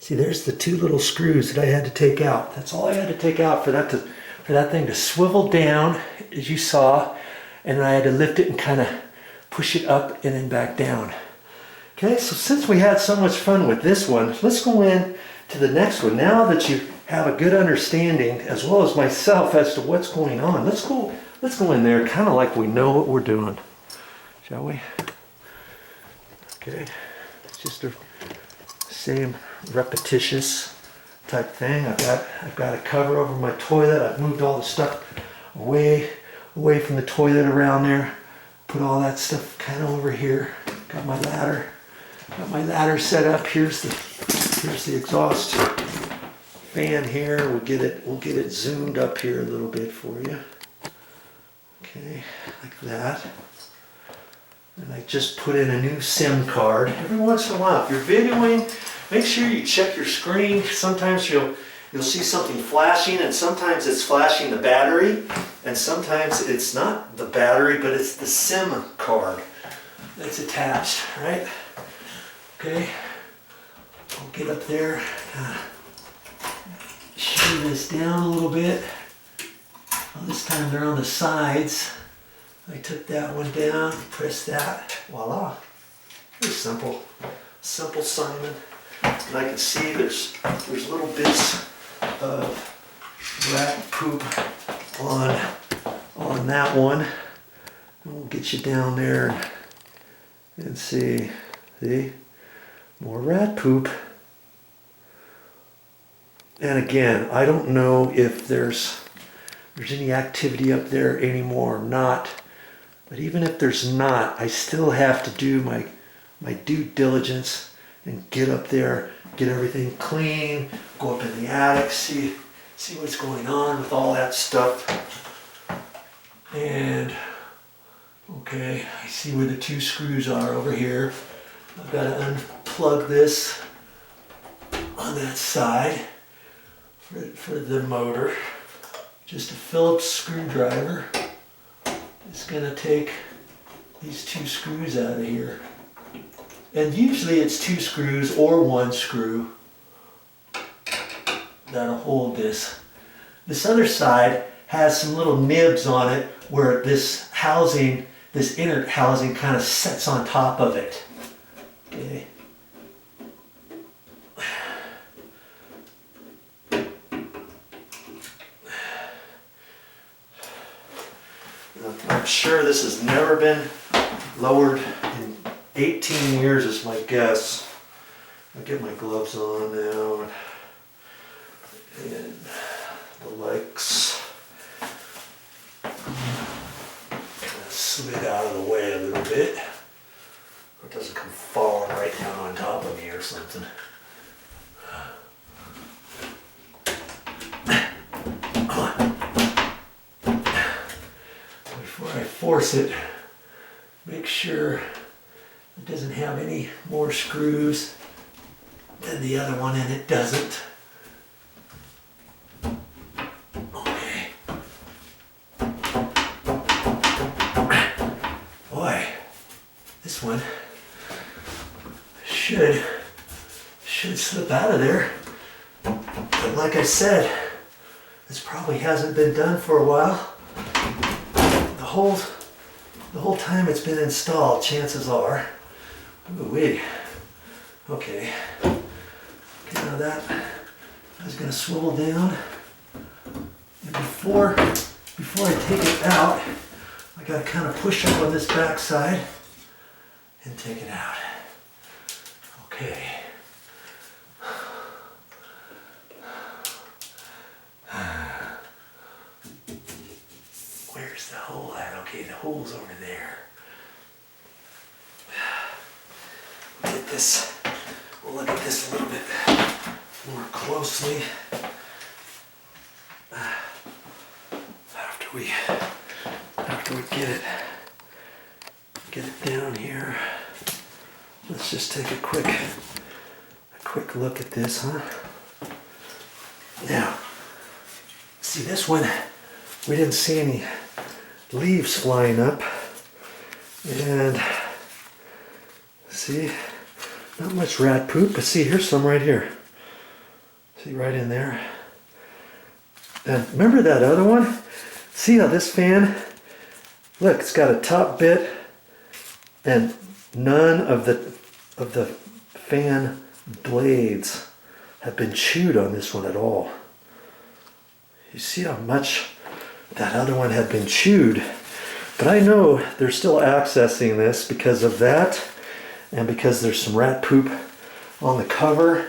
See, there's the two little screws that I had to take out. That's all I had to take out for that thing to swivel down, as you saw, and then I had to lift it and kind of push it up and then back down. Okay, so since we had so much fun with this one, let's go in to the next one. Now that you have a good understanding, as well as myself, as to what's going on, let's go in there kind of like we know what we're doing, shall we? Okay, it's just a same repetitious type thing. I've got a cover over my toilet. I've moved all the stuff away from the toilet around there. Put all that stuff kind of over here. Got my ladder set up. Here's the exhaust fan here. We'll get it zoomed up here a little bit for you. Okay, like that. And I just put in a new SIM card. Every once in a while, if you're videoing, make sure you check your screen. Sometimes you'll see something flashing, and sometimes it's flashing the battery, and sometimes it's not the battery, but it's the SIM card that's attached, right? Okay, I'll get up there, shave this down a little bit. Well, this time they're on the sides. I took that one down, pressed that, voila. Very simple Simon. And I can see there's little bits of rat poop on that one. And we'll get you down there and see more rat poop. And again, I don't know if there's any activity up there anymore or not. But even if there's not, I still have to do my due diligence and get up there, get everything clean, go up in the attic, see what's going on with all that stuff. And okay, I see where the two screws are over here. I've got to unplug this on that side for the motor. Just a Phillips screwdriver. It's going to take these two screws out of here. And usually it's two screws or one screw that'll hold this. This other side has some little nibs on it where this housing, this inner housing, kind of sets on top of it. Okay. I'm sure this has never been lowered in 18 years is my guess. I'll get my gloves on now and the legs kind of slid out of the way a little bit. It doesn't come falling right down on top of me or something. Before I force it, make sure it doesn't have any more screws than the other one, and it doesn't. Okay. Boy, this one should slip out of there. But like I said, this probably hasn't been done for a while. The whole time it's been installed, chances are. Ooh-wee. Okay. Now that is going to swivel down. And before I take it out, I got to kind of push up on this back side and take it out. Okay. Where's the hole at? Okay, the hole's over there. We'll look at this a little bit more closely after we get it down here. Let's just take a quick look at this, huh? Now, see this one, we didn't see any leaves flying up, and see, not much rat poop, but see, here's some right here. See right in there? And remember that other one? See how this fan, look, it's got a top bit and none of the fan blades have been chewed on this one at all. You see how much that other one had been chewed, but I know they're still accessing this because of that and because there's some rat poop on the cover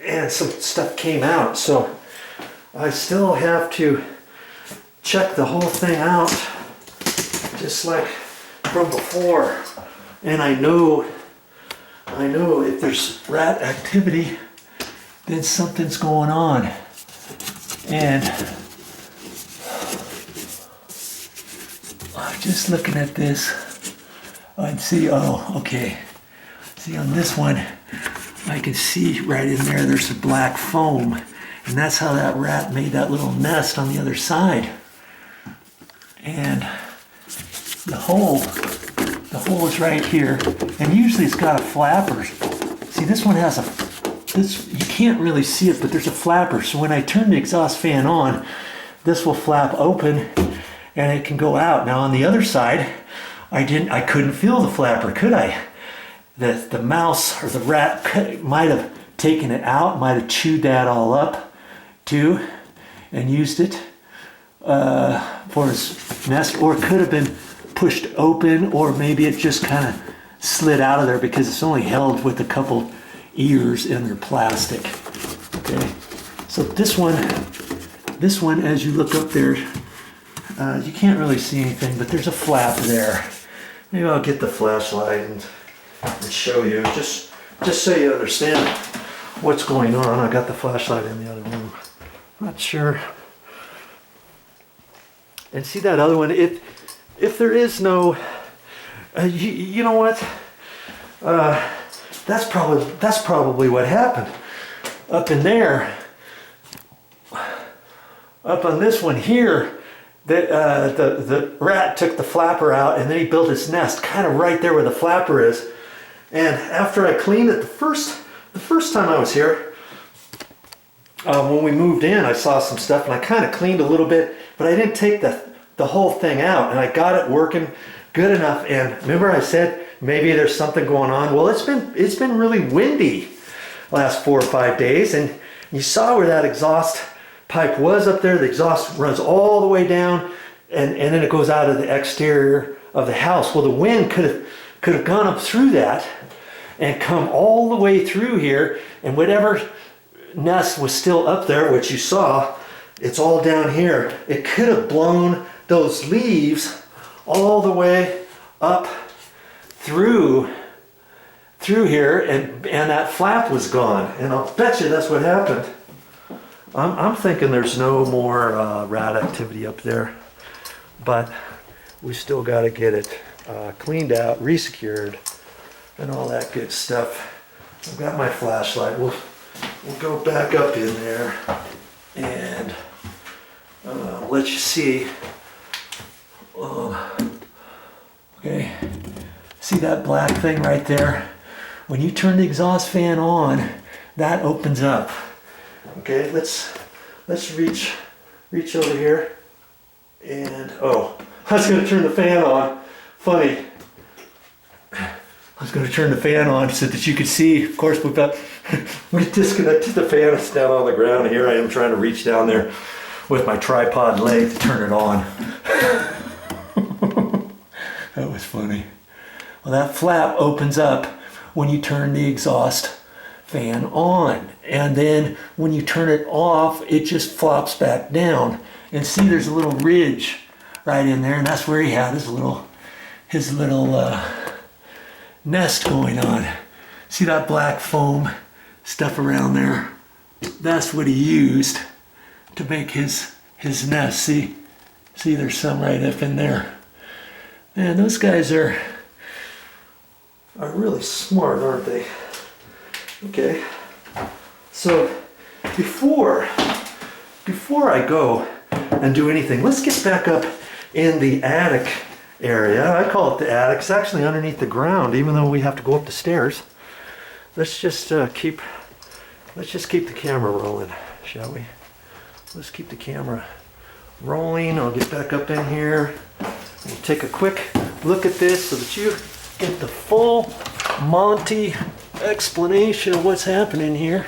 and some stuff came out. So I still have to check the whole thing out just like from before. And I know if there's rat activity, then something's going on. And I'm just looking at this and see, oh, okay. See on this one, I can see right in there, there's a black foam. And that's how that rat made that little nest on the other side. And the hole is right here. And usually it's got a flapper. See, this one has you can't really see it, but there's a flapper. So when I turn the exhaust fan on, this will flap open and it can go out. Now on the other side, I couldn't feel the flapper, could I? The mouse or the rat might have taken it out, might have chewed that all up too and used it for his nest, or it could have been pushed open, or maybe it just kind of slid out of there because it's only held with a couple ears in their plastic. Okay, so this one, as you look up there, you can't really see anything, but there's a flap there. Maybe I'll get the flashlight and show you, just so you understand what's going on. I got the flashlight in the other room. Not sure. And see that other one, if there is no, you know what? That's probably what happened. Up in there, up on this one here, the rat took the flapper out and then he built his nest kind of right there where the flapper is. And after I cleaned it the first time I was here, when we moved in, I saw some stuff and I kind of cleaned a little bit, but I didn't take the whole thing out, and I got it working good enough. And remember I said maybe there's something going on? Well, it's been really windy last 4 or 5 days, and you saw where that exhaust pipe was up there. The exhaust runs all the way down and then it goes out of the exterior of the house. Well, the wind could have gone up through that and come all the way through here, and whatever nest was still up there, which you saw, it's all down here. It could have blown those leaves all the way up through here, and that flap was gone. And I'll bet you that's what happened. I'm thinking there's no more rat activity up there, but we still got to get it cleaned out, resecured, and all that good stuff. I've got my flashlight. We'll go back up in there and let you see. Okay, see that black thing right there? When you turn the exhaust fan on, that opens up. Okay, let's reach over here, and oh, I was going to turn the fan on. Funny. I was going to turn the fan on so that you could see. Of course, we disconnected the fan. It's down on the ground. Here I am trying to reach down there with my tripod leg to turn it on. That was funny. Well, that flap opens up when you turn the exhaust fan on, and then when you turn it off, it just flops back down. And see, there's a little ridge right in there, and that's where he had his little nest going on. See that black foam stuff around there? That's what he used to make his nest. See, there's some right up in there. Man, those guys are really smart, aren't they? Okay, so before I go and do anything, let's get back up in the attic area. I call it the attic. It's actually underneath the ground, even though we have to go up the stairs. Let's just keep the camera rolling. shall we? Let's keep the camera rolling. I'll get back up in here. We'll take a quick look at this so that you get the full Monty explanation of what's happening here.